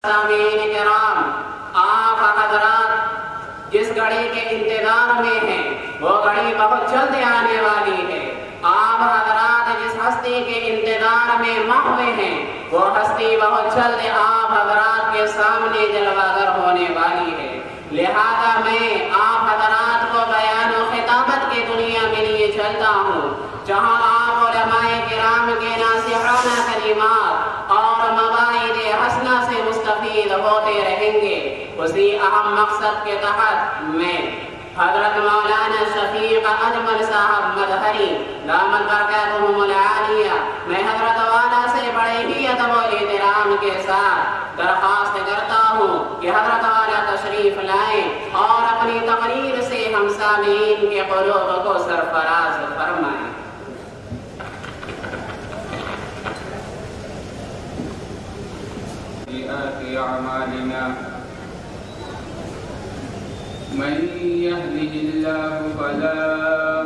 सामीन किराम, आप हज़रात जिस घड़ी के इंतजार में हैं वो घड़ी बहुत जल्द आने वाली है। आप हज़रात जिस हस्ती के इंतजार में महुए हैं वो हस्ती बहुत जल्द आप हज़रात के सामने जलवागर होने वाली है। लिहाजा मैं आप हज़रात को बयान और खिताबत की दुनिया के लिए चलता हूँ, जहाँ आप उलमाए किराम के नासिहाना कलिमात और मवाइद हसना से मुस्तफीद होते रहेंगे। उसी अहम मकसद के तहत मैं हजरत मौलाना शफीक अजमल साहब मजहरी दामत बरकातुहुमुल आलिया, मैं हजरत वाला से बड़े ही अदब और एहतराम के साथ दरख्वास्त करता हूँ कि हजरत वाला तशरीफ लाएं और अपनी तकरीर से हम सामीन के क़ुलूब को सरफराज फरमाएं। अमालिना मन यहदिहिल्लाहु फला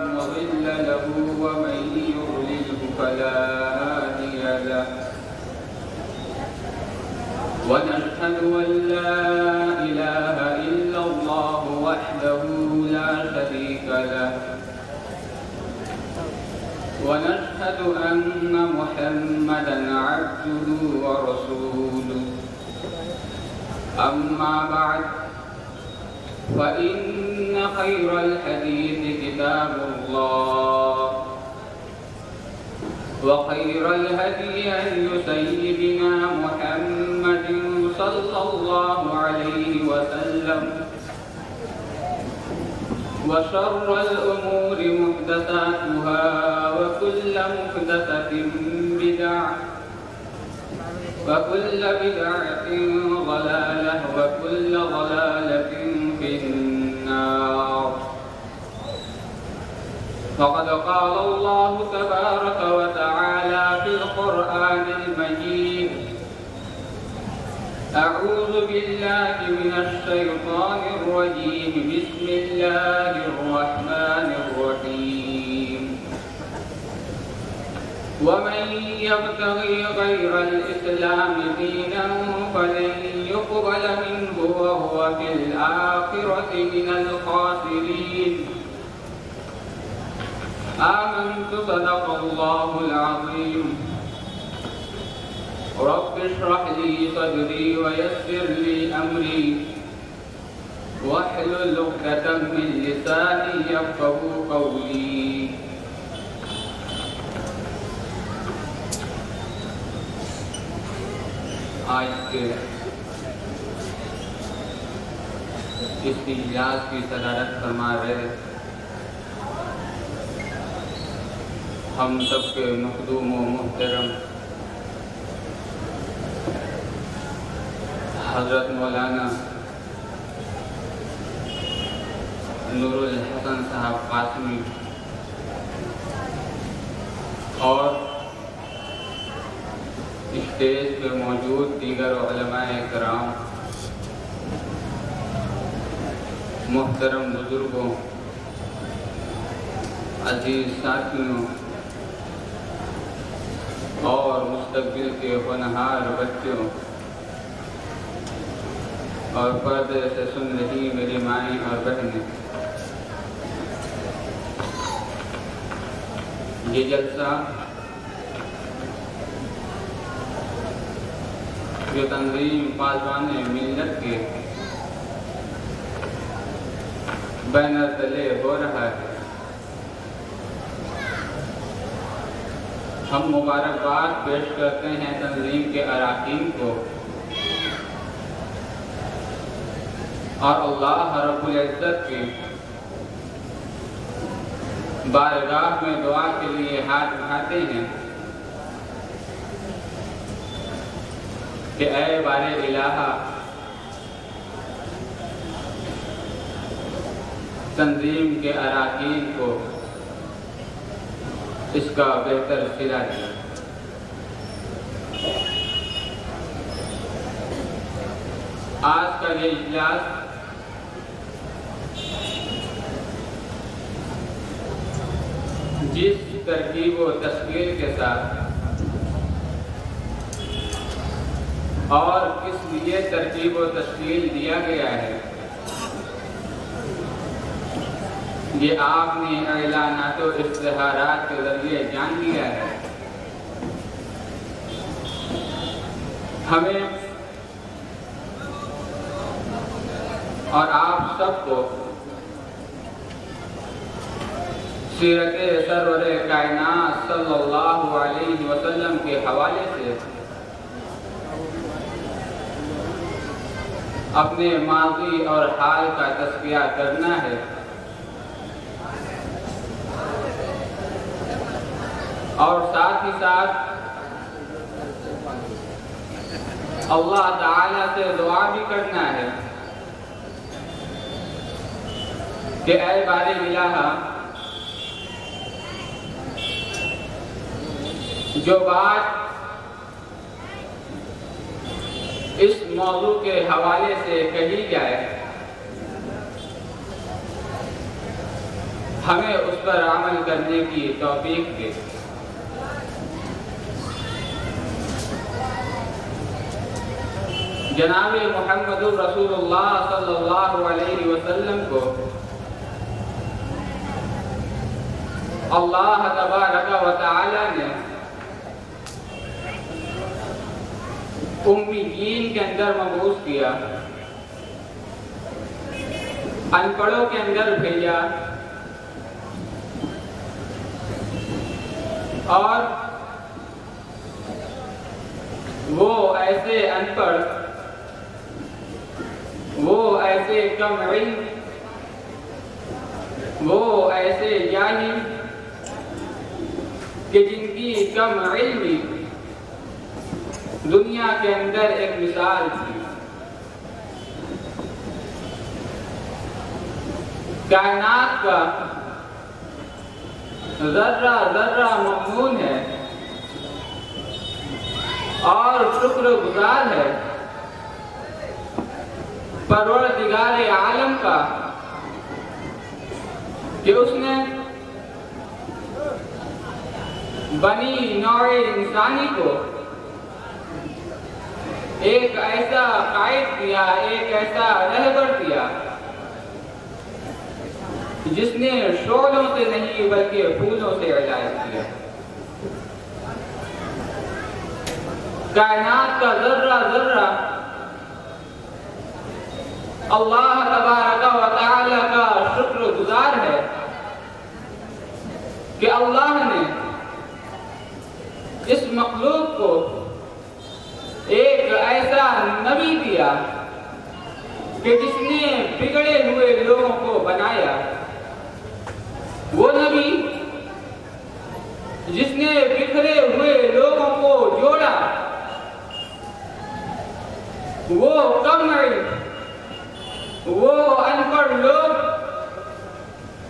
मुदिल्ल लहु व मन युद्लिलहु फला हादिय लहु व नशहदु अन ला इलाहा इल्लल्लाहु वहदहु ला शरीका लहु व नशहदु अन्न मुहम्मदन अब्दुहु व रसूलुहु। अम्मा बाद फ़इन्न खैरल हदीस किताबुल्लाह व खैरल हदी हदी सय्यिदिना मुहम्मदिन सल्लल्लाहु अलैहि वसल्लम व शर्रल उमूरि मुहदसातुहा व कुल्लु मुहदसतिन बिदअह वकुल्ल बिदअतिन ज़लालह वकुल्ल ज़लालतिन फिन्नार। फ़क़द क़ाल अल्लाहु तबारक व तआला फ़िल क़ुरआनिल मजीद अऊज़ु बिल्लाहि मिनश शैतानिर रजीम बिस्मिल्लाहिर रहमानिर रहीम। वमन यब्तगि गैरल इस्लाम दीनन फलन युक़बल मिन्हु वहुव फिल आखिरति मिनल खासिरीन। आमन्तु सदक़ल्लाहुल अज़ीम। रब्बि इश्रह ली सदरी व यस्सिर ली अमरी वहलुल उक़दतम मिन लिसानी यफ़क़हू क़ौली। आज के इस इजलास की सदारत फरमा रहे हम सबके मखदूम व मुहतरम हज़रत मौलाना नूरुल हसन साहब कासमी और स्टेज पे मौजूद दीगर उलमाए किराम, मुहतरम बुजुर्गों, अजीज साथियों और मुस्तक़बिल के होनहार बच्चों और पर्दे से सुन रही मेरी माएँ और बहनें, ये जलसा जो तंजीम पासबाने मिल्लत के बैनर तले हो रहा है, हम मुबारकबाद पेश करते हैं तंजीम के अराकीन को और अल्लाह रब्बुल इज़्ज़त की बारगाह में दुआ के लिए हाथ उठाते हैं कि ऐ बारे इलाहा तंजीम के अराकीन को इसका बेहतर सिला दिया। आज का ये इजलास जिस तरकीब व तस्वीर के साथ और किस लिए तरतीब व तश्कील दिया गया है, ये आपने ऐलानात व इश्तिहारात के जरिए जान लिया है। हमें और आप सबको सीरत सरवर कायनात सल्लल्लाहु अलैहि वसल्लम के हवाले से अपने माज़ी और हाल का तज़किया करना है और साथ ही साथ अल्लाह ताला से दुआ भी करना है कि ऐ बारी इलाहा, जो बात इस मौजू के हवाले से कही जाए हमें उस पर अमल करने की तौफीक दे। जनाब मुहम्मदुर रसूलुल्लाह सल्लल्लाहु अलैहि वसल्लम को अल्लाह तबारक व तआला ने उम्मीयीन के अंदर मबूस किया, अनपढ़ों के अंदर भेजा और वो ऐसे अनपढ़, वो ऐसे कम इल्म, वो ऐसे जाहिल कि जिनकी कम इल्मी दुनिया के अंदर एक मिसाल थी। कायनात का जर्रा जर्रा ममनून है और शुक्रगुजार है परवरदिगार आलम का कि उसने बनी नौए इंसानी को एक ऐसा कायद दिया, एक ऐसा रहबर दिया जिसने शोलों से नहीं बल्कि फूलों से इलाज किया। कायनात का जर्रा जर्रा अल्लाह तबारक व तआला का शुक्रगुजार है कि अल्लाह ने इस मखलूक को एक ऐसा नबी दिया कि जिसने बिगड़े हुए लोगों को बनाया। वो नबी जिसने बिखरे हुए लोगों को जोड़ा, वो कम वो अनपढ़ लोग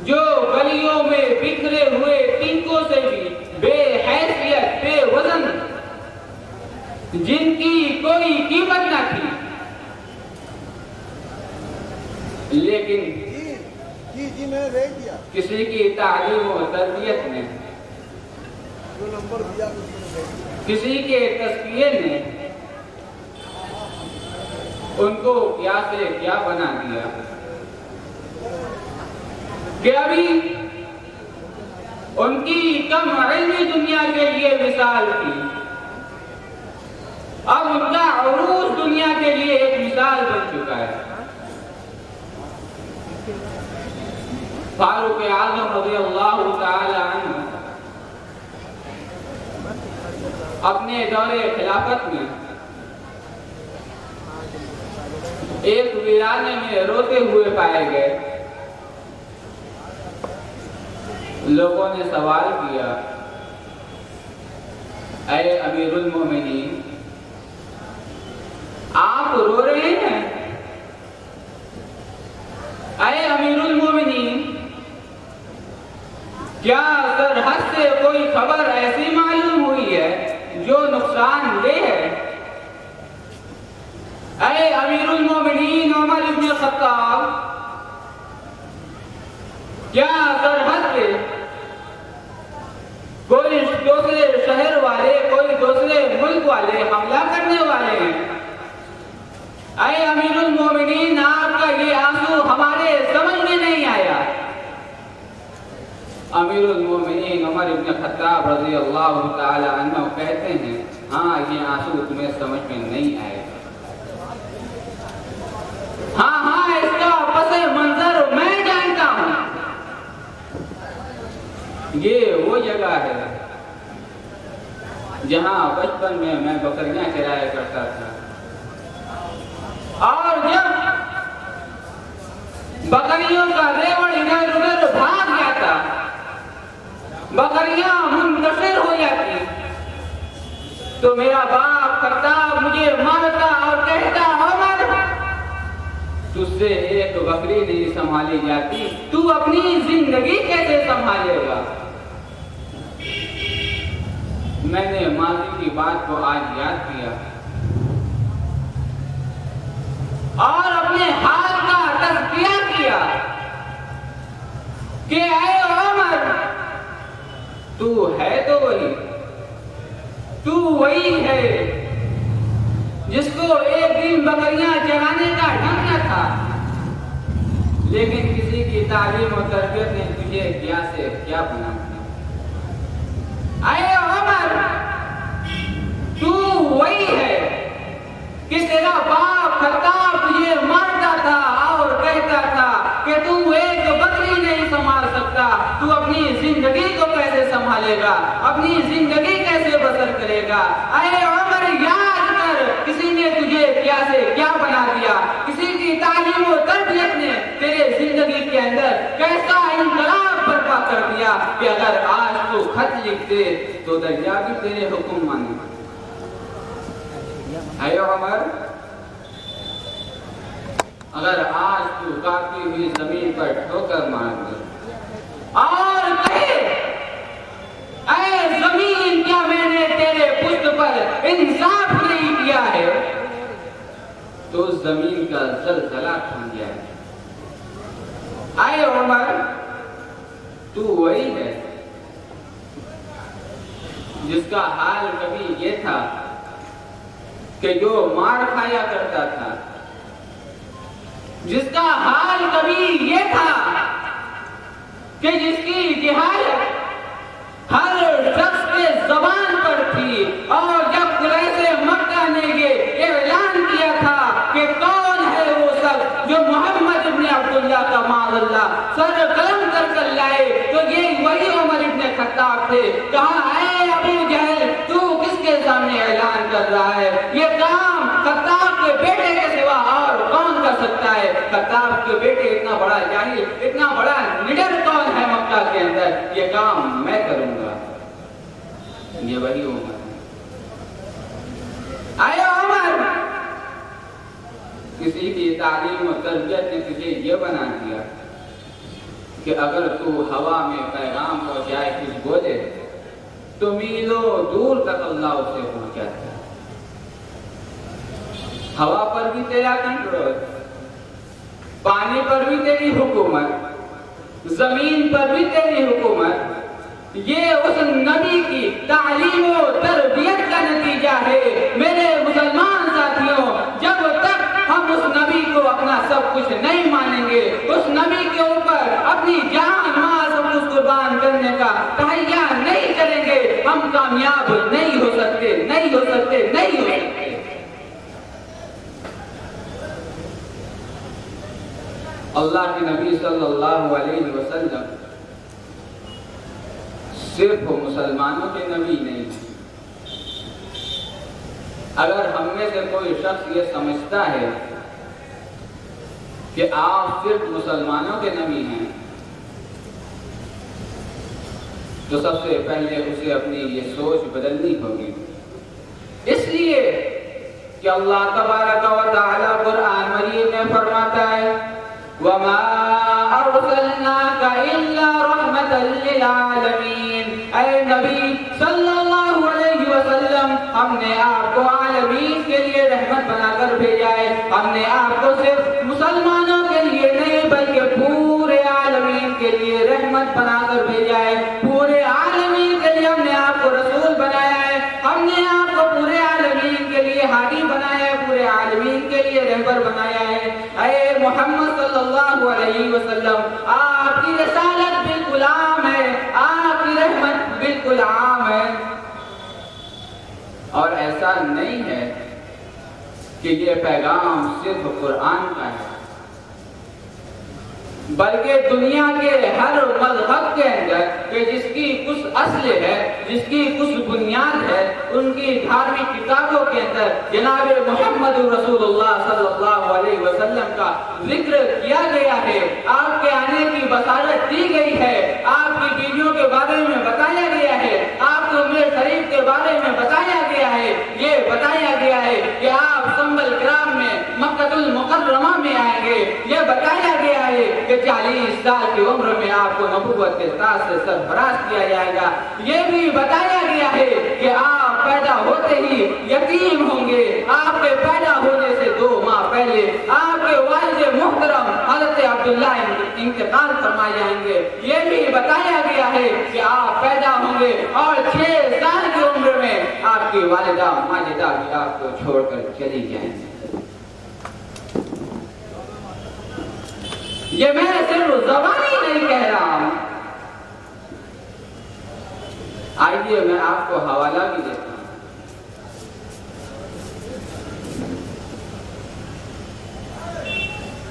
जो गलियों में बिखरे हुए टिंकों से भी बेहैसियत बेवजन, जिनकी कोई कीमत न थी, लेकिन जी मैंने भेज दिया। किसी की तालीम और तरबियत ने, जो नंबर दिया किसी के तस्किये ने उनको क्या से क्या बना दिया कि अभी उनकी कम इल्मी दुनिया के लिए मिसाल थी, अब उनका उरूज दुनिया के लिए एक मिसाल बन चुका है। फारूक आज़म रज़ियल्लाहु ताला अन्हु अपने दौरे खिलाफत में एक वीराने में रोते हुए पाए गए। लोगों ने सवाल किया, ऐ अमीरुल मोमिनीन, आप रो रहे हैं? ऐ अमीरुल मोमिनीन, क्या सरहद से कोई खबर ऐसी मालूम हुई है जो नुकसानदेह है? ऐ अमीरुल मोमिनीन उमर इब्न खत्ताब, क्या सरहद पे कोई दूसरे शहर वाले, कोई दूसरे मुल्क वाले हमला करने वाले हैं? ऐ अमीरुल मोमिनीन, आपका ये आंसू हमारे समझ में नहीं आया। अमीरुल मोमिनीन उमर इब्न खत्ताब रज़ी अल्लाह ताला अन्हु कहते हैं, हाँ ये आंसू तुम्हें समझ में नहीं आएगा। हाँ, इसका पस मंजर मैं जानता हूं। ये वो जगह है जहां बचपन में मैं बकरियां चराया करता था, और जब बकरियों का रेवड़ इधर उधर भाग जाता, बकरियां मुंतशिर हो जाती, तो मेरा बाप खत्ताब मुझे मारता और कहता, उमर तुझसे एक बकरी नहीं संभाली जाती, तू अपनी जिंदगी कैसे संभालेगा। मैंने माजी की बात को आज याद किया और अपने हाल का तज़किया किया कि ऐ उमर, तू है तो वही, तू वही है जिसको एक दिन बकरियां चराने का ढंग न था, लेकिन किसी की तालीम और तरबियत ने तुझे क्या से क्या बना दिया। ऐ उमर, तू वही है कि तेरा बाप खत्ताब तुझे मारता था और कहता था कि तू एक बकरी नहीं संभाल सकता, तू अपनी जिंदगी को कैसे संभालेगा, अपनी जिंदगी कैसे बसर करेगा। ऐ उमर, याद कर किसी ने तुझे क्या से क्या बना दिया, किसी की तालीम और तरबियत ने तेरे जिंदगी के अंदर कैसा इनकलाब बर्पा कर दिया कि अगर आज तू खत लिख दे तो दरिया भी तेरे हुक्म माने। है उमर, अगर आज तू काफी हुई जमीन पर ठोकर मार दे और कहे, ऐ जमीन, क्या मैंने तेरे पुष्ट पर इंसाफ नहीं किया है, तो जमीन का जलजला थम जाए। ऐ उमर, तू वही है जिसका हाल कभी ये था कि जो मार खाया करता था, जिसका हाल कभी ये था कि जिसकी जिहालत हर शख्स के ज़बान पर थी, और जब कुरैशे मक्का ने ये ऐलान किया था कि कौन है वो सब जो मोहम्मद इब्न अब्दुल्लाह का माज़अल्लाह सर कलम कर लाए, तो ये वही उमर इब्न खत्ताब थे। कहा, ऐ अबू जहल, तू किसके सामने ऐलान कर रहा है, ये काम खत्ताब के बेटे के सिवा और कौन कर सकता है। खत्ताब के बेटे इतना बड़ा जाहिल, इतना बड़ा निडर कौन है मक्का के अंदर, ये काम मैं करूंगा। ये वही उमर है। आया उमर, किसी की तालीम और तरबियत ने तुझे ये बना दिया कि अगर तू हवा में पैगाम पहुंचाए, कुछ बोले, तो मीलों दूर तक अल्लाह उसे पहुंचाता है। हवा पर भी तेरा कंट्रोल, पानी पर भी तेरी हुकूमत, जमीन पर भी तेरी हुकूमत। ये उस नबी की तालीम और तरबियत का नतीजा है। मेरे मुसलमान साथियों, जब तक हम उस नबी को अपना सब कुछ नहीं मानेंगे, उस नबी के ऊपर अपनी जान माल सब कुछ कुर्बान करने का तहैया नहीं करेंगे, हम कामयाब नहीं हो सकते, नहीं हो सकते, नहीं हो सकते। अल्लाह के नबी सल्लल्लाहु अलैहि वसल्लम सिर्फ मुसलमानों के नबी नहीं। अगर हम में से कोई शख्स ये समझता है कि आप सिर्फ मुसलमानों के नबी हैं, तो सबसे पहले उसे अपनी ये सोच बदलनी होगी। इसलिए कि अल्लाह तबारक व तआला कुरान मजीद में फरमाता है, वमा अरसलनाका इल्ला रहमतल लिल आलमीन। ऐ नबी सल्लल्लाहु अलैहि वसल्लम, हमने आपको आलमीन के लिए रहमत बनाकर भेजा है। हमने आपको सिर्फ मुसलमानों के लिए नहीं बल्कि पूरे आलमीन के लिए रहमत बनाकर भेजा है। पूरे आलमीन के लिए हमने आपको रसूल बनाया है। हमने आपको पूरे आलमीन के लिए हादी बनाया है, पूरे आलमीन के लिए रहबर कि ये पैगाम सिर्फ कुरान का है, बल्कि दुनिया के हर मजहब के अंदर कि जिसकी कुछ असल है, जिसकी कुछ बुनियाद है, उनकी धार्मिक किताबों के अंदर जनाब मोहम्मद रसूलुल्लाह सल्लल्लाहु अलैहि वसल्लम का जिक्र किया गया है। आपके आने की बशारत दी गई है, आपकी बीवियों के बारे में बताया गया है, आपके उम्र शरीफ के बारे में बताया गया है। ये बताया गया है कि आप संबल किराम में मक्कतुल मुकर्रमा में आएंगे। ये बताया गया है कि 40 साल की उम्र में आपको नबूवत के ताज से सरफराज किया जाएगा। ये भी बताया गया है कि आप पैदा होते ही यतीम होंगे। आपके पैदा होने से 2 माह पहले आपके वालिद मोहतरम हज़रत अब्दुल्ला इंतकाल फरमा जाएंगे। ये भी बताया गया है कि आप पैदा होंगे और 6 साल की उम्र में आपकी वालिदा माजिदा भी आपको छोड़कर चली जाएंगी। ये मैं सिर्फ ज़बानी नहीं कह रहा हूं। आइए मैं आपको हवाला भी देता हूं।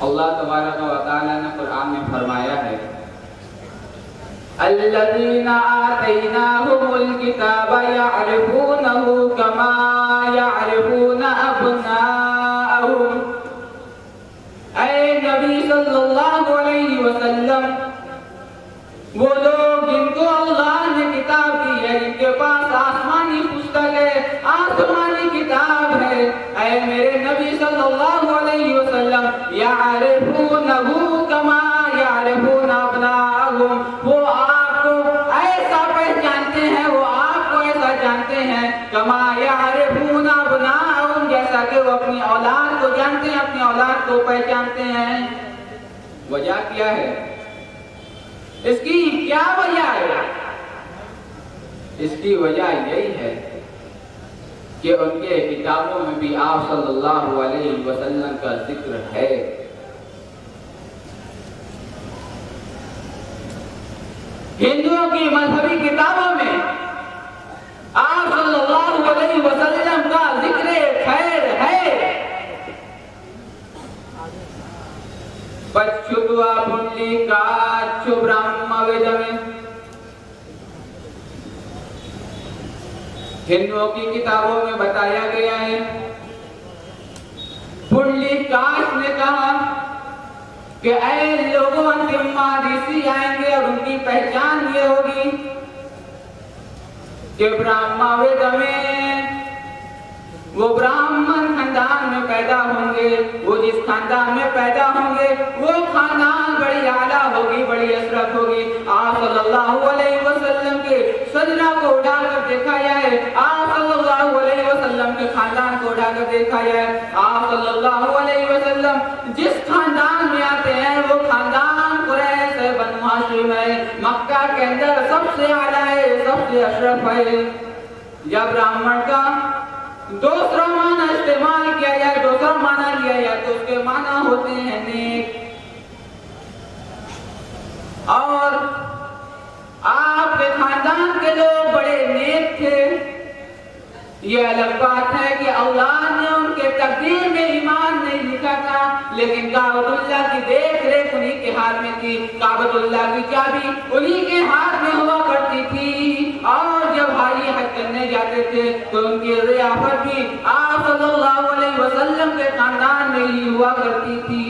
अल्लाह तबारक व तआला ने कुरान में फरमाया है, अल्लज़ीना आतैनाहुमुल किताबा यअरिफूनहु कमा यअरिफून अब्नाअहुम। ऐ नबी सल्लल्लाहु अलैहि वसल्लम, वो लोग जिनको अल्लाह ने किताब दी है, जिनके पास आसमानी पुस्तक है, आसमानी किताब है, ऐ मेरे नबी सल्लल्लाहु अलैहि वसल्लम, यअरिफूनहु कमा यअरिफून अब्नाअहुम, वो आपको ऐसा पहचानते हैं, वो आपको ऐसा जानते हैं, कमा यअरिफून अब्नाअहुम, जैसा कि वो अपनी औलाद को जानते हैं, अपनी औलाद को पहचानते हैं। वजह क्या है? इसकी क्या वजह है? इसकी वजह यही है कि उनके किताबों में भी आप सल्लल्लाहु अलैहि वसल्लम का जिक्र है। हिंदुओं की मजहबी किताबों में आप सल्लल्लाहु अलैहि वसल्लम का जिक्र खैर है। पच्छुद्वा पुंडलीकाच्छु ब्रह्मवेदमे, हिंदुओं की किताबों में बताया गया है। पुंडलीकाक्ष ने कहा कि ऐ लोगों, अंतिम महर्षि आएंगे और उनकी पहचान ये होगी कि ब्रह्मवेदमे, वो ब्राह्मण खानदान में पैदा होंगे। वो जिस खानदान में पैदा होंगे वो खानदान बड़ी आला होगी, बड़ी अशरफ होगी। आप सल्लल्लाहु अलैहि वसल्लम के सजना को उठाकर देखा जाए, आप सल्लल्लाहु अलैहि वसल्लम के खानदान को उठाकर देखा जाए, आप सल्लल्लाहु अलैहि वसल्लम जिस खानदान में आते हैं वो खानदान कुरैश है, बनु हाशिम है, मक्का के अंदर सबसे आला है, सबसे अशरफ है। जब ब्राह्मण का दूसरा माना इस्तेमाल किया जाए, दूसरा माना लिया जाए, तो उसके माना होते हैं नेक। और आपके खानदान के लोग बड़े नेक थे। ये अलग बात है कि अल्लाह ने उनके तकदीर में ईमान नहीं लिखा था, लेकिन काबतुल्लाह की देख रेख उन्हीं के हाथ में थी, काबतुल्लाह की चाबी उन्हीं के हाथ में हुआ करती थी। और जब हाजी हज करने जाते थे तो उनकी रियासत भी आप सल्लल्लाहु अलैहि वसल्लम के खानदान में ही हुआ करती थी।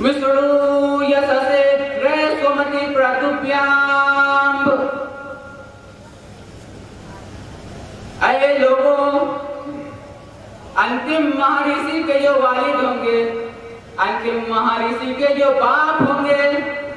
मिस्रू यससे रेसोमति प्रतुभ्याम, ऐ लोगों, अंतिम महर्षि के जो वालिद होंगे, अंतिम महर्षि के जो बाप होंगे,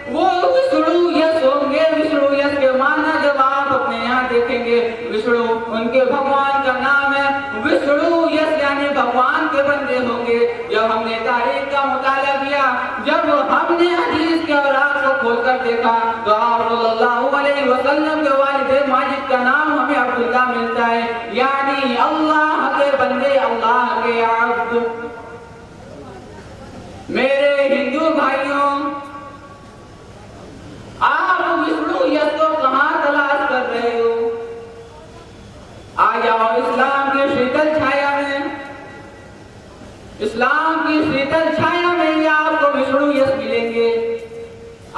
वो विष्णु यश होंगे। विष्णु यश के माना जब आप अपने यहाँ देखेंगे, विष्णु उनके भगवान का नाम है। विष्णु यश यानी भगवान के बंदे होंगे। जब हमने तारीख का मुताला किया, जब हमने हदीस के औराक को खोलकर देखा, तो आप सल्लल्लाहु अलैहि वसल्लम के वालिद माजिद का नाम हमें अब्दुल्ला मिलता है, यानी अल्लाह के बंदे, अल्लाह के अब्द। मेरे हिंदू भाइयों, आप विष्णु यश को कहां तलाश कर रहे हो? आ जाओ इस्लाम के शीतल छाया इस्लाम की शीतल छाया में ही आपको विष्णु यश मिलेंगे।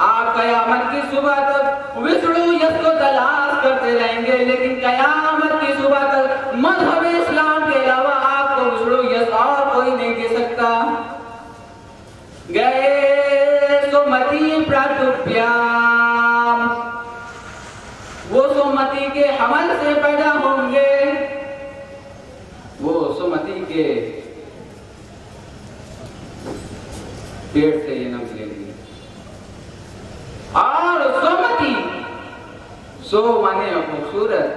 आप कयामत की सुबह तक विष्णु यश को तलाश करते रहेंगे, लेकिन कयामत की सुबह तक मजहब इस्लाम के अलावा आपको विष्णु यश और कोई नहीं दे सकता। गए सुमति प्रातुभ्याम, वो सुमति के हमल से पैदा होंगे, वो सुमति के पेट से जन्म लेंगे। और सुमति, सो माने खूबसूरत,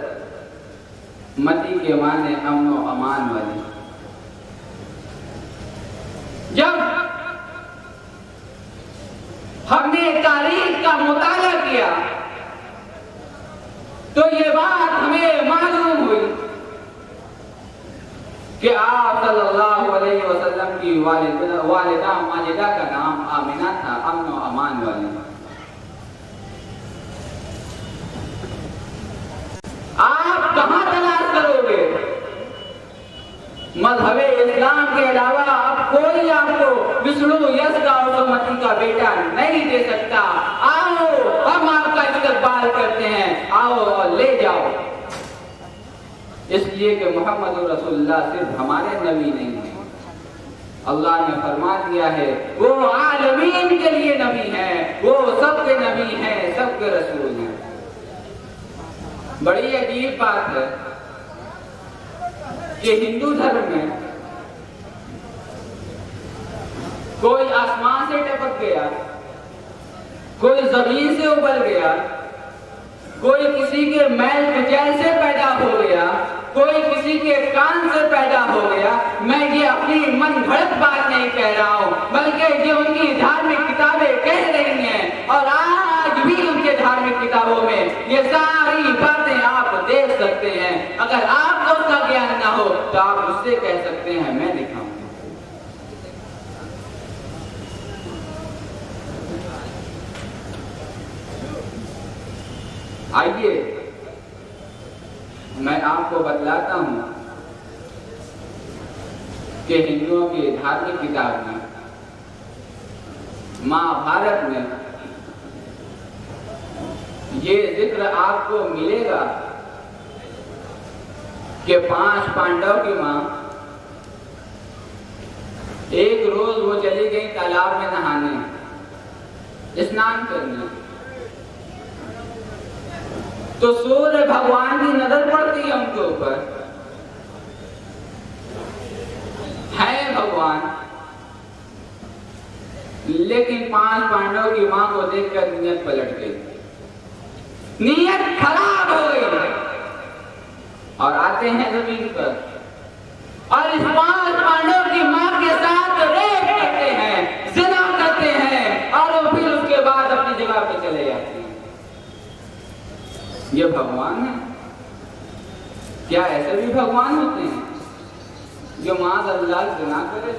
मति के माने अमन और अमान वाली। जब हमने तारीख का मुताला किया तो ये बात हमें मालूम हुई कि आप सल्लल्लाहु अलैहि वसल्लम की वालिदा माजिदा का नाम आमिना था, अमन और अमान वाली। आप कहां तलाश करोगे? मजहबे इस्लाम के अलावा अब कोई आपको विष्णु यश का और सुमति का बेटा नहीं दे सकता। आओ, हम आपका इस्तकबाल करते हैं, आओ और ले जाओ। इसलिए कि मोहम्मद रसूलुल्लाह सिर्फ हमारे नबी नहीं है, अल्लाह ने फरमा दिया है वो आलमीन के लिए नबी हैं, वो सबके नबी हैं, सबके रसूल हैं। बड़ी अजीब बात है कि हिंदू धर्म में कोई आसमान से टपक गया, कोई जमीन से उबल गया, कोई किसी के मैल कुचैल से पैदा हो गया, कोई किसी के कान से पैदा हो गया। मैं ये अपनी मन घड़त बात नहीं कह रहा हूं, बल्कि ये उनकी धार्मिक किताबें कह रही हैं, और आज भी उनके धार्मिक किताबों में ये सारी बातें आप देख सकते हैं। अगर आपको उसका ज्ञान ना हो तो आप उससे कह सकते हैं मैं दिखाऊंगा। आइए मैं आपको बतलाता हूं कि हिंदुओं की धार्मिक किताब में महाभारत में ये जिक्र आपको मिलेगा कि 5 पांडव की मां एक रोज वो चली गई तालाब में नहाने, स्नान करने, तो सूर्य भगवान की नजर पड़ती है उनके ऊपर, है भगवान, लेकिन 5 पांडव की मां को देखकर नीयत पलट गई, नीयत खराब हो गई, और आते हैं जमीन पर और इस 5 पांडव की मां के साथ रेप करते हैं, जिना करते हैं, और फिर उसके बाद अपनी जगह पे चले जाते हैं। ये भगवान है क्या? ऐसे भी भगवान होते हैं जो मां अल्लाह जिना करे?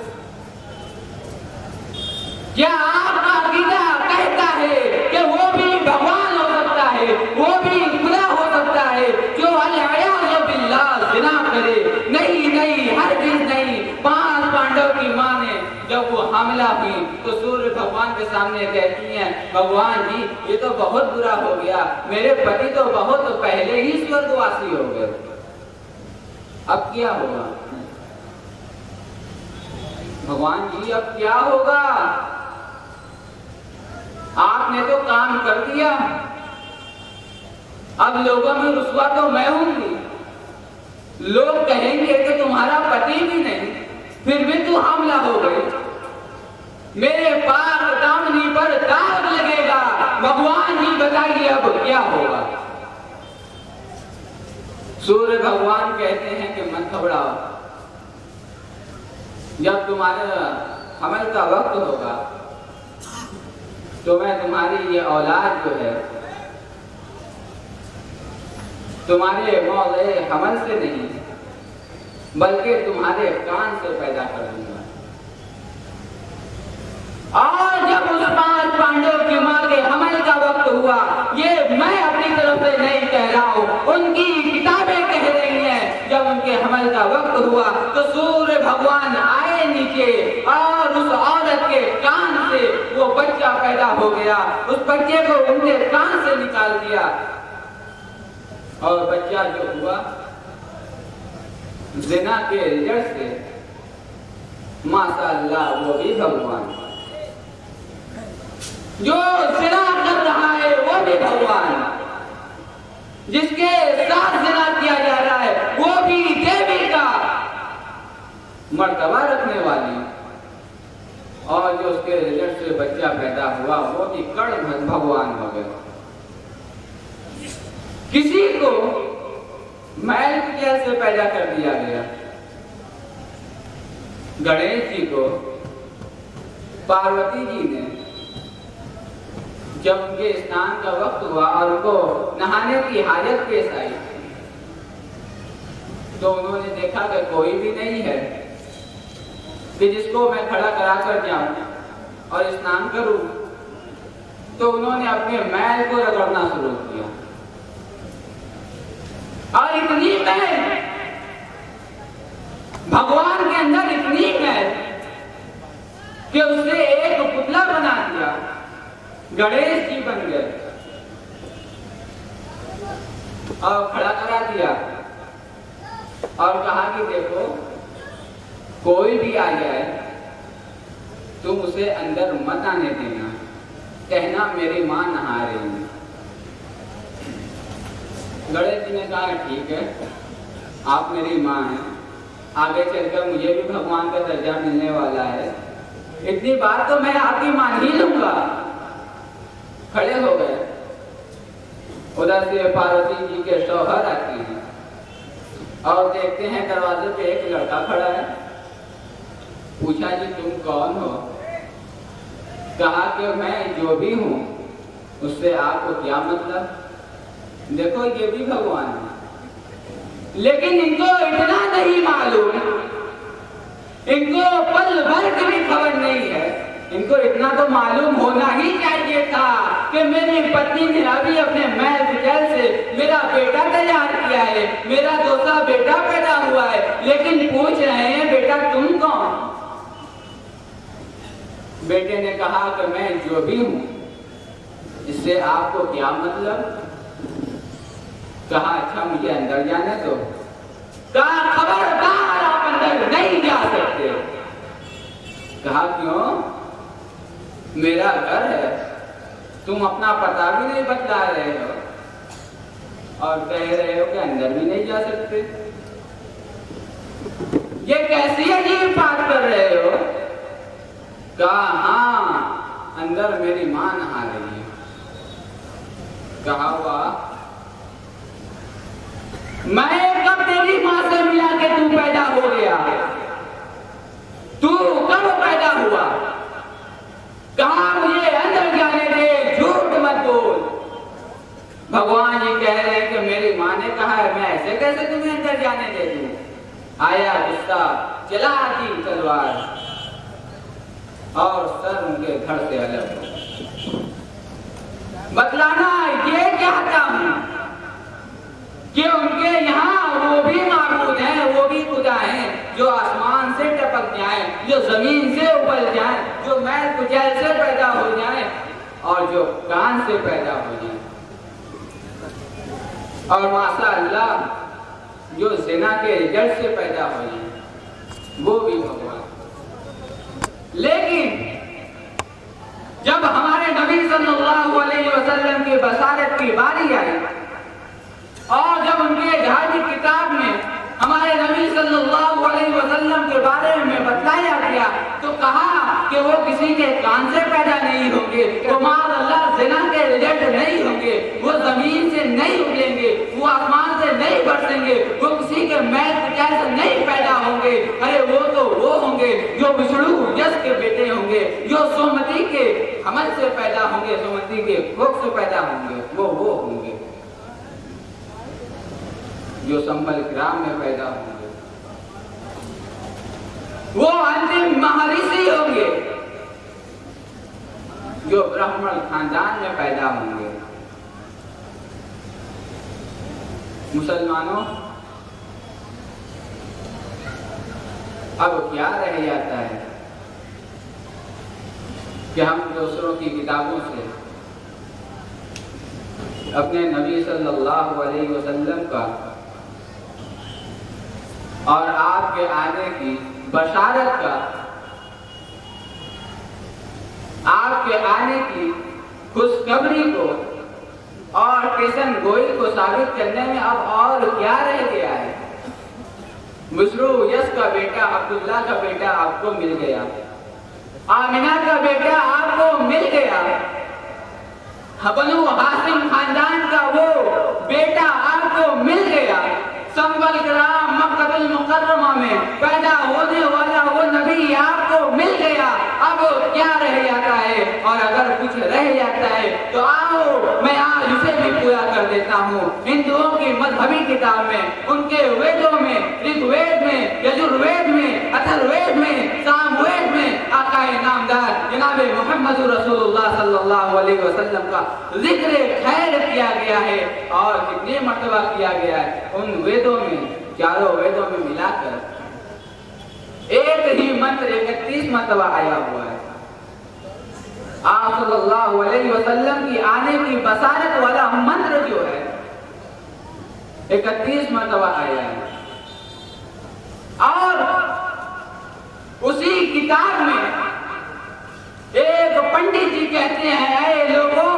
क्या आपका अकीदा कहता है कि वो भी भगवान हो सकता है, वो भी खुदा हो सकता है जो अल-अयाज़ु बिल्लाह जिना करे? नहीं नहीं, हरगिज़ नहीं। 5 पांडव की मां ने जब वो हमला हुई तो सूर्य भगवान के सामने कहती हैं, भगवान जी ये तो बहुत बुरा हो गया, मेरे पति तो बहुत पहले ही स्वर्गवासी हो गए, अब क्या होगा? भगवान जी अब क्या होगा? आपने तो काम कर दिया, अब लोगों में रुसवा तो मैं हूंगी, लोग कहेंगे कि तुम्हारा पति भी नहीं, फिर भी तू हमला हो गई, मेरे पाक दामनी पर दाग लगेगा। भगवान जी बताइए अब क्या होगा? सूर्य भगवान कहते हैं कि मत घबराओ, जब तुम्हारे हमल का वक्त होगा तो मैं तुम्हारी ये औलाद जो है तुम्हारे मौले हमल से नहीं बल्कि तुम्हारे कान से पैदा कर दूंगा। और जब उस 5 पांडव की मां के हमल का वक्त हुआ, ये मैं अपनी तरफ से नहीं कह रहा हूं, उनकी किताबें कह रही हैं, जब उनके हमल का वक्त हुआ तो सूर्य भगवान आए के नीचे और उस औरत के कान से वो बच्चा पैदा हो गया। उस बच्चे को उनके कान से निकाल दिया और बच्चा जो हुआ ज़िना के रिजल्ट से, माशाअल्लाह वो भी भगवान, जो ज़िना कर रहा है वो भी भगवान, जिसके साथ ज़िना किया जा रहा है वो भी देवी का मर्तबा रखने वाली, और जो उसके रिजल्ट से बच्चा पैदा हुआ वो भी कर्ण भगवान हो गए। किसी को मैल की जल से पैदा कर दिया गया। गणेश जी को पार्वती जी ने जब उनके स्नान का वक्त हुआ और उनको नहाने की हाजत पेश आई, तो उन्होंने देखा कि कोई भी नहीं है कि जिसको मैं खड़ा करा कर जाऊं और स्नान करूं, तो उन्होंने अपने मैल को रगड़ना शुरू किया। और इतनी मैल, भगवान के अंदर इतनी मैल कि उससे एक पुतला बना दिया, गणेश जी बन गए और खड़ा करा दिया और कहा कि देखो कोई भी आ जाए तुम उसे अंदर मत आने देना, कहना मेरी मां नहा रही है। गणेश जी ने कहा ठीक है, आप मेरी मां हैं, आगे चलकर मुझे भी भगवान का दर्जा मिलने वाला है, इतनी बात तो मैं आपकी मान ही लूंगा। खड़े हो गए। उधर से पार्वती जी के शौहर आते हैं और देखते हैं दरवाजे पे एक लड़का खड़ा है। पूछा जी तुम कौन हो? कहा कि मैं जो भी हूं उससे आपको क्या मतलब? देखो ये भी भगवान है, लेकिन इनको इतना नहीं मालूम, इनको पल भर की भी खबर नहीं है। इनको इतना तो मालूम होना ही चाहिए था कि मेरी पत्नी ने अभी अपने मैल कुचैल से मेरा बेटा तैयार किया है, मेरा दूसरा बेटा पैदा हुआ है, लेकिन पूछ रहे हैं बेटा तुम कौन? बेटे ने कहा कि मैं जो भी हूं, इससे आपको क्या मतलब? कहा अच्छा मुझे अंदर जाने दो। कहा खबरदार आप अंदर नहीं जा सकते। कहा क्यों? मेरा घर है, तुम अपना पता भी नहीं बतला रहे हो और कह रहे हो कि अंदर भी नहीं जा सकते। ये कैसी अजीब बात कर रहे हो? कहा हाँ अंदर मेरी मां नहा रही है। कहा वाह, मैं कब तेरी मां से मिला के तू पैदा हो गया? तू कब पैदा हुआ? कहा मुझे अंदर जाने दे, झूठ मत बोल। भगवान जी कह रहे हैं कि मेरी मां ने कहा है, मैं ऐसे कैसे तुम्हें अंदर जाने दे दूं? आया गुस्सा, चला दी तलवार और सर उनके धड़ से अलग हो। बतलाना ये चाहता हूं कि उनके यहाँ वो भी माबूद हैं, वो भी खुदा हैं, जो आसमान से टपक जाए, जो जमीन से उबल जाए, जो मैल कुचैल से पैदा हो जाए और जो कान से पैदा हो जाए, और माशाअल्लाह जो ज़िना के रिजल्ट से पैदा हो जाए, वो भी भगवान। लेकिन जब हमारे नबी सल्लल्लाहु अलैहि वसल्लम की बसारत की बारी आई और जब उनके धार्मिक किताब में हमारे नबी सल्लल्लाहु अलैहि वसल्लम के बारे में बतलाया गया, तो कहा कि वो किसी के कान से पैदा नहीं होंगे, वो माशाअल्लाह ज़िना के रिजल्ट नहीं होंगे, वो जमीन से नहीं उगलेंगे, वो आसमान से नहीं बरसेंगे, वो किसी के मैल कुचैल से नहीं पैदा होंगे। अरे वो तो वो होंगे जो विष्णु यश के बेटे होंगे, जो सोमवती के हमल से पैदा होंगे, सोमवती के कोख से पैदा होंगे, वो होंगे जो संबल ग्राम में पैदा होंगे, वो अंतिम महर्षि होंगे जो ब्राह्मण खानदान में पैदा होंगे। मुसलमानों, अब क्या रह जाता है कि हम दूसरों की किताबों से अपने नबी सल्लल्लाहु अलैहि वसल्लम का और आपके आने की बशारत का, आपके आने की खुशखबरी को और पेशन गोई को साबित करने में अब और क्या रह गया है। मुसरू यस का बेटा अब्दुल्ला का बेटा आपको मिल गया, आमिना का बेटा आपको मिल गया, बनु हाशिम खानदान का वो बेटा आपको मिल गया, संबल ग्राम मक्कतुल मुकर्रमा में पैदा होने वाला वो नबी आपको मिल गया। अब क्या रह जाता है? और अगर कुछ रह जाता है तो आओ मैं आज उसे भी पूरा कर देता हूँ। हिंदुओं की मजहबी किताब में, उनके वेदों में, ऋग्वेद में, यजुर्वेद में, अथर्ववेद में, सामवेद में आकाए नामदार जनाब मोहम्मद रसूलुल्लाह सल्लल्लाहु अलैहि वसल्लम का जिक्र खैर किया गया है। और कितने मर्तबा किया गया है? उन वेदों में, चारों वेदों में मिलाकर एक ही मंत्र 31 मर्तबा आया हुआ है। आप सल्लल्लाहु अलैहि वसल्लम की आने की बसारत वाला मंत्र जो है 31 मर्तबा आया है। और उसी किताब में एक पंडित जी कहते हैं, ऐ लोगों,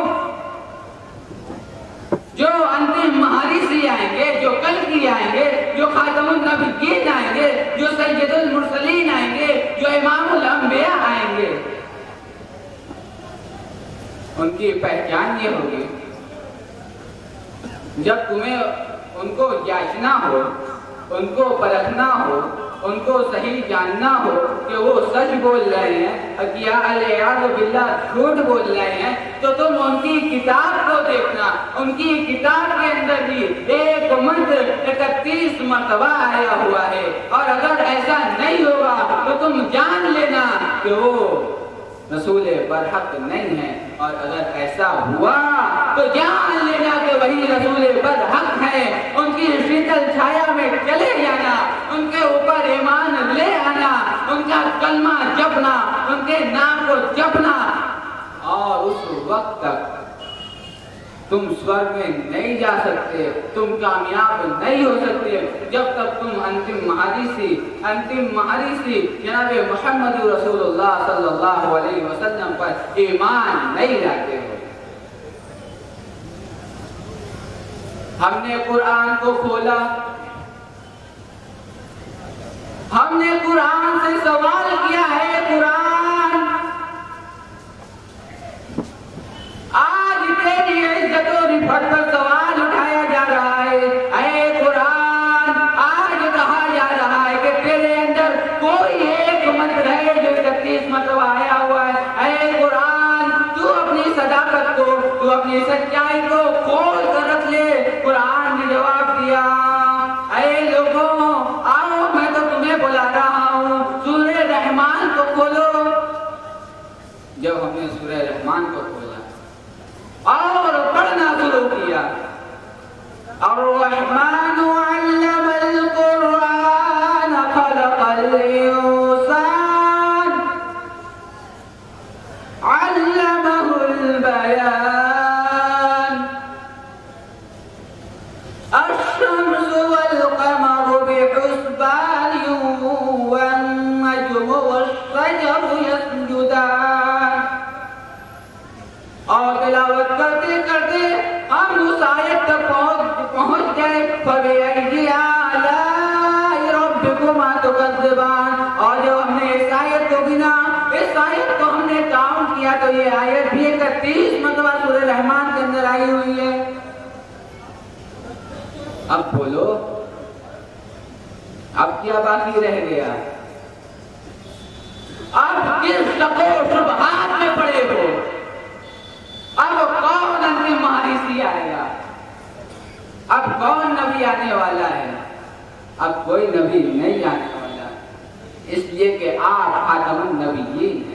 जो अंतिम महर्षि आएंगे, जो कल्कि आएंगे, जो खातमुन नबिय्यीन आएंगे, जो सय्यदुल मुरसलीन आएंगे, जो इमामुल अंबिया आएंगे, उनकी पहचान ये होगी जब तुम्हें उनको जांचना हो, उनको परखना हो, उनको सही जानना हो कि वो सच बोल रहे हैं या अलियाज़ु बिल्लाह झूठ बोल रहे हैं, तो तुम उनकी किताब को देखना। उनकी किताब के अंदर भी एक मंत्र 31 मर्तबा आया हुआ है। और अगर ऐसा नहीं होगा तो तुम जान लेना कि वो रसूल बरहक नहीं है। और अगर ऐसा हुआ तो जान लेना कि वही रसूल बरहक है। उनकी शीतल छाया में चले जाना, उनके ऊपर ईमान ले आना, उनका कलमा जपना, उनके नाम को जपना। और उस वक्त तक तुम स्वर्ग में नहीं जा सकते, तुम कामयाब नहीं हो सकते जब तक तुम अंतिम महर्षि जनाब मोहम्मद रसूलुल्लाह सल्लल्लाहु अलैहि वसल्लम पर ईमान नहीं लाते हो। हमने कुरान को खोला, हमने कुरान से सवाल किया है, कुरान आज तेरी इज्जत और रिफत पर सवाल उठाया जा रहा है। ऐ कुरान, आज कहा जा रहा है कि तेरे अंदर कोई एक मंत्र है जो 31 मर्तबा आया हुआ है। ऐ कुरान, तू अपनी सदाकत को, तू अपनी सच्चाई को खोल कर रख ले। कुरान ने जवाब दिया, ऐ लोगों, आओ मैं तो तुम्हें बुला रहा हूँ, सूरह रहमान को खोलो। जब हमने सूरह रहमान को खोला और पढ़ना शुरू किया, अर्रहमान अल्लमल कुरान खलक़ल इंसान अल्लमहुल बयान अश-शम्सु वल क़मरु बिहुस्बान वन नज्मु वश-शजरु यस्जुदान। और तिलावत करते करते हम उस आयत तक पहुंच गए, फबिअय्यि आलाइ रब्बिकुमा तुकज़्ज़िबान। और जब हमने इस आयत को गिना, इस आयत को हमने काउंट किया, तो ये आयत भी 31 मर्तबा सूरह रहमान के अंदर आई हुई है। अब बोलो, अब क्या बाकी रह गया? अब किस शको शुबहात में पड़े हो? अब कौन अंतिम महर्षि आएगा? अब कौन नबी आने वाला है? अब कोई नबी नहीं आने वाला, इसलिए कि आप खातमुन नबिय्यीन हैं।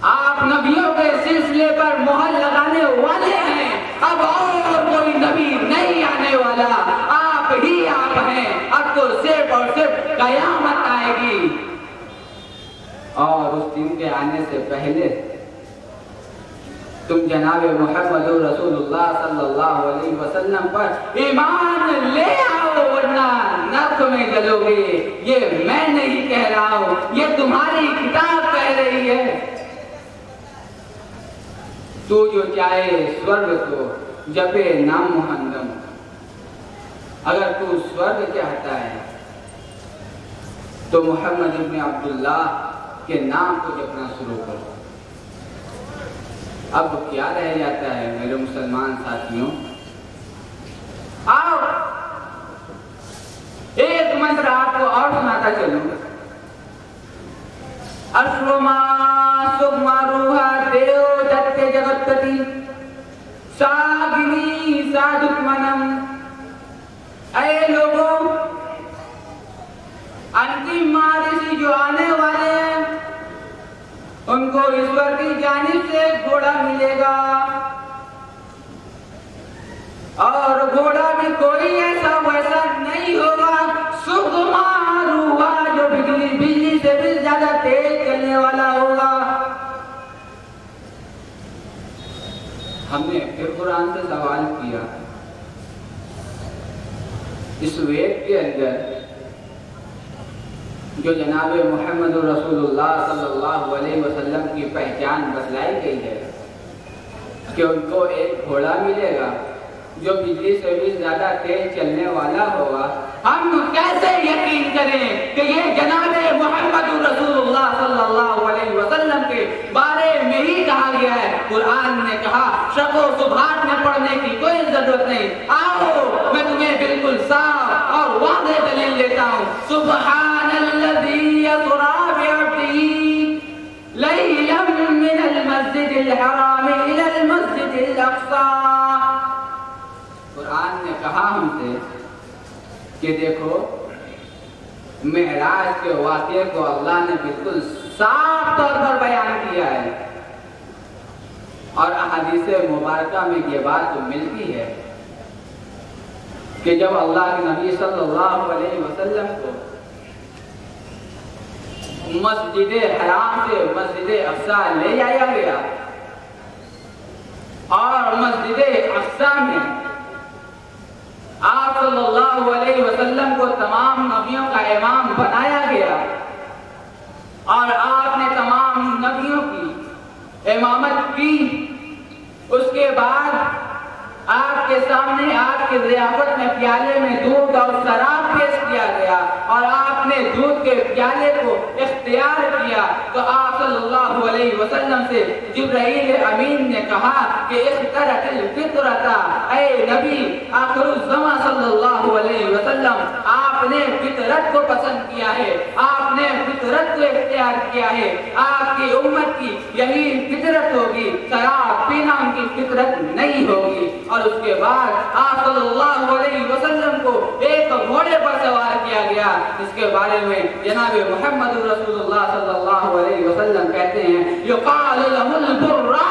आप नबियों के सिलसिले पर मोहर लगाने वाले हैं। अब और कोई नबी नहीं आने वाला, आप ही आप हैं। अब तो सिर्फ और सिर्फ कयामत आएगी, उस दिन के आने से पहले तुम जनाब मोहम्मद रसूलुल्लाह सल्लल्लाहु अलैहि वसल्लम पर ईमान ले आओ वरना नरक में जलोगे। ये मैं नहीं कह रहा हूं, ये तुम्हारी किताब कह रही है। तू जो चाहे स्वर्ग को जपे नाम मुहम्मद। अगर तू स्वर्ग चाहता है तो मोहम्मद इब्न अब्दुल्लाह के नाम को जपना शुरू करो। अब क्या रह जाता है मेरे मुसलमान साथियों, आओ एक मंत्र आपको और सुनाता चलूं। अश्वमा सुगमा रूहा देव दत्ते जगतपति सागिनी साधुत्मनम। ऐ लोगों, अंतिम महाऋषि जो आने वाले हैं उनको ईश्वर की जानिब से घोड़ा मिलेगा, और घोड़ा भी कोई ऐसा वैसा नहीं होगा, सुगमा रूहा जो बिजली से भी ज्यादा तेज चलने वाला होगा। हमने फिर कुरान से सवाल किया, इस वेद के अंदर जो जनाब मोहम्मद रसूलुल्लाह सल्लल्लाहु अलैहि वसल्लम की पहचान बतलाई गई है कि उनको एक घोड़ा मिलेगा जो बिजली से भी ज्यादा तेज चलने वाला होगा, हम कैसे यकीन करें कि ये जनाब मोहम्मद रसूलुल्लाह सल्लल्लाहु अलैहि वसल्लम के बारे में ही कहा गया है। कुरान ने कहा शको सुभात में पढ़ने की कोई जरूरत नहीं। आओ मैं तुम्हें बिल्कुल साफ और वाज़ेह दलील देता हूँ। सुब्हानल्लज़ी यसरा बिअब्दिही लैलन मिनल मस्जिदिल हराम इलल मस्जिदिल अक़सा। कुरान ने कहा हमसे कि देखो, मेराज के वाक़े को अल्लाह ने बिल्कुल साफ तौर पर बयान किया है, और अहादीसे मुबारका में ये बात मिलती है कि जब अल्लाह के नबी सल्लल्लाहु अलैहि वसल्लम को मस्जिद हराम से मस्जिद अक़सा ले जाया गया, और मस्जिद अक़सा में आप सल्लल्लाहु अलैहि वसल्लम को तमाम नबियों का इमाम बनाया गया, और आपने तमाम नबियों की इमामत की। उसके बाद आपके सामने आपके ज़ियाफ़त में प्याले में दूध और शराब पेश किया गया, और आपने दूध के प्याले को इख्तियार किया। तो आप सल्लल्लाहु अलैहि वसल्लम से जिब्राईल अमीन ने कहा कि इख्तरतिल फित्रता, ऐ नबी आखिरुज़्ज़मा सल्लल्लाहु अलैहि वसल्लम, आपने फितरत को पसंद किया है, आपने फितरत को इख्तियार किया है। आपकी उम्मत की यही फितरत होगी, शराब पीना उनकी फितरत नहीं होगी। और उसके बाद आप सल्लल्लाहु अलैहि वसल्लम को एक घोड़े पर सवार किया गया, जिसके बारे में जनाब मोहम्मद रसूलुल्लाह सल्लल्लाहु अलैहि वसल्लम कहते हैं युक़ाल लहुल बुर्रा,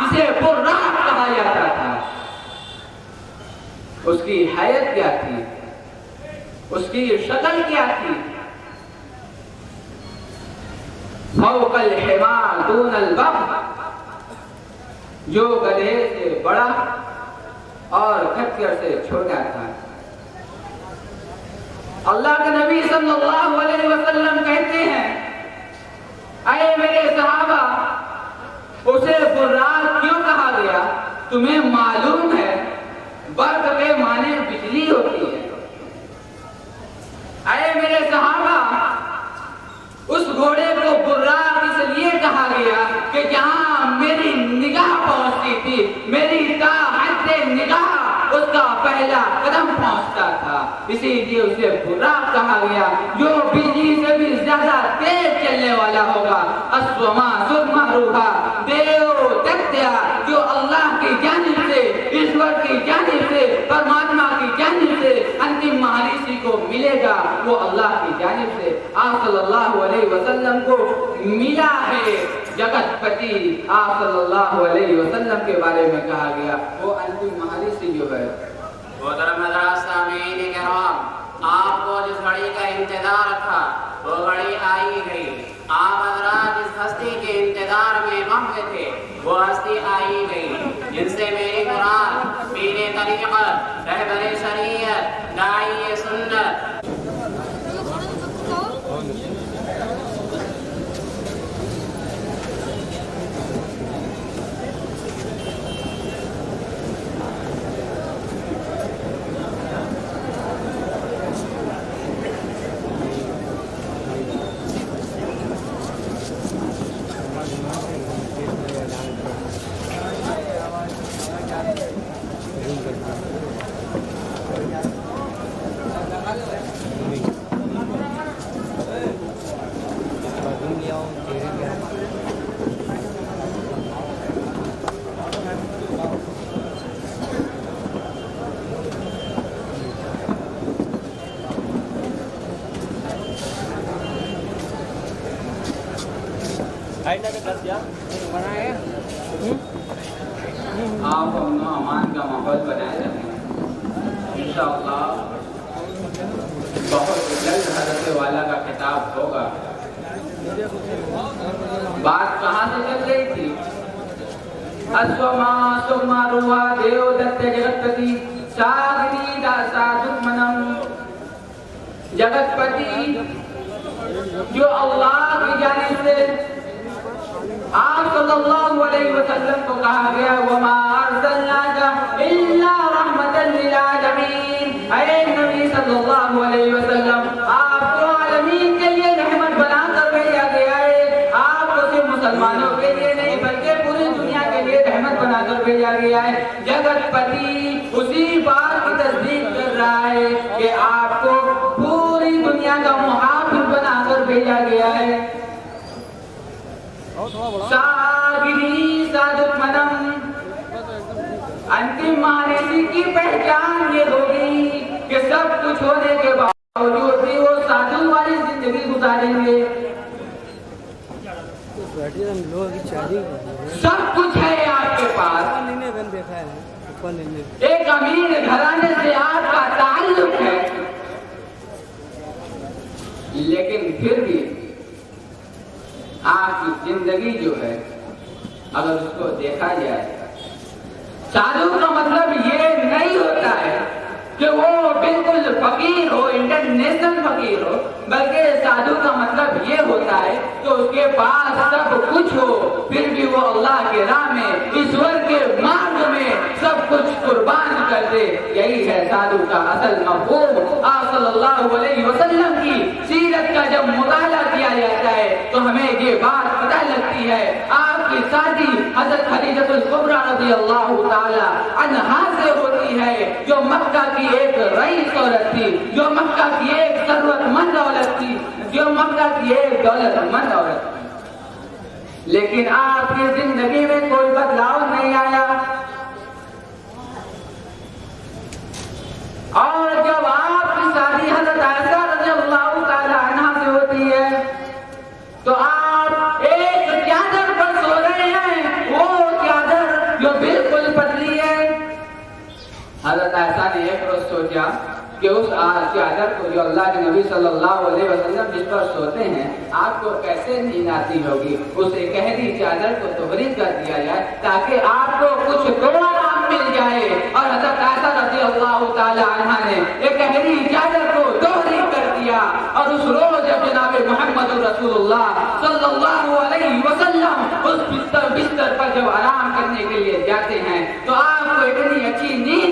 जिसे बुर्रा कहा जाता था। उसकी हैयत क्या थी, उसकी शक्ल क्या थी? फौक़ल हिमार दूनल बग़, जो गधे से बड़ा और खच्चर से छोटा था। अल्लाह के नबी सल्लल्लाहु अलैहि वसल्लम कहते हैं, ऐ मेरे सहाबा, उसे बुर्राक क्यों कहा गया? तुम्हें मालूम है बर्क़ के माने बिजली होती है। ऐ मेरे सहाबा, उस घोड़े को बुर्राक इसलिए कहा गया कि जहां मेरी निगाह पहुंचती थी, मेरी निगाह उसका पहला कदम पहुंचता था, इसीलिए उसे बुर्राक कहा गया, जो बिजली से भी ज्यादा तेज चलने वाला होगा। अश्वमा सुगमा रूहा देव दत्या, जो अल्लाह की जानिब से, ईश्वर की जानिब से, परमात्मा की जानिब से अंतिम महाऋषि को मिलेगा, वो अल्लाह की जानिब से आप सल्लल्लाहु अलैहि वसल्लम को मिला है। जगतपति आप सल्लल्लाहु अलैहि वसल्लम के बारे में कहा गया, वो अंतिम महाऋषि जो है। आपको जिस घड़ी का इंतजार था वो घड़ी आई गई। आप हजरात जिस हिम्मत रहबरे शरीयत दाई सुन्नत आप अमन अमान का माहौल बनाए रखें। इंशाअल्लाह बहुत जल्द हज़रत वाला का खिताब होगा। बात कहाँ से चल रही थी? अश्वमा सुमा रुआ देव दत्त जगतपति सागरी दासा दुश्मनम जगतपति जो अल्लाह की जानिब से आप सल्लल्लाहु अलैहि वसल्लम को कहा गया वमा अरसलनाका इल्ला रहमतन लिल आलमीन। ऐ नबी सल्लल्लाहु अलैहि वसल्लम आपको आलमीन के लिए रहमत बनाकर भेजा गया है। आपको सिर्फ मुसलमानों के लिए नहीं बल्कि पूरी दुनिया के लिए रहमत बनाकर भेजा गया है। जगतपति उसी बात की तस्दीक कर रहा है कि आपको पूरी दुनिया का मुहाफिज बनाकर भेजा गया है। सागिरी सादुत्मनम अंतिम महाऋषि की पहचान ये होगी कि सब कुछ होने के बावजूद भी वो साधु वाली जिंदगी गुजारेंगे। सब कुछ है आपके पास, एक अमीर घराने से आपका ताल्लुक है, लेकिन फिर भी आपकी जिंदगी जो है अगर उसको देखा जाए, साधु का मतलब ये नहीं होता है कि वो बिल्कुल फकीर हो, इंटरनेशनल फकीर हो, बल्कि साधु का मतलब ये होता है कि उसके पास सब कुछ हो फिर भी वो अल्लाह के राह में, ईश्वर के मार्ग में सब कुछ कुर्बान कर दे। यही है साधु का असल मफ़हूम। आप सल्लल्लाहु अलैहि वसल्लम की सीरत का जब मुताला किया जाता है तो हमें ये बात पता लगती है। आपकी शादी हज़रत खदीजतुल कुबरा रज़ियल्लाहु ताला अन्हा से होती है, जो मक्का की एक रईस औरत थी, जो मक्का की एक सर्वतमंद औरत थी, जो मक्का की एक दौलतमंद औरत थी। लेकिन आपकी जिंदगी में कोई बदलाव नहीं आया। और जब आपकी शादी हज़रत आयशा रज़ियल्लाहु ताला अन्हा से होती है तो आप एक चादर पर सो रहे हैं, वो चादर जो बिल्कुल पतली है। हज़रत आयशा ने एक रोज सोचा कि उस चादर को जो अल्लाह के नबी सल्लल्लाहु अलैहि वसल्लम जिस पर सोते हैं आपको कैसे नींद आती होगी, उसे गहरी चादर को दोहरी कर दिया जाए ताकि आपको कुछ तो आराम मिल जाए। और हज़रत आयशा रज़ियल्लाहु ताला अन्हा ने एक गहरी चादर को दोहरी कर दिया। और उस रोज जब जनाब मोहम्मद रसूलुल्लाह सल्लल्लाहु अलैहि वसल्लम उस बिस्तर पर जब आराम करने के लिए जाते हैं तो आपको इतनी अच्छी नींद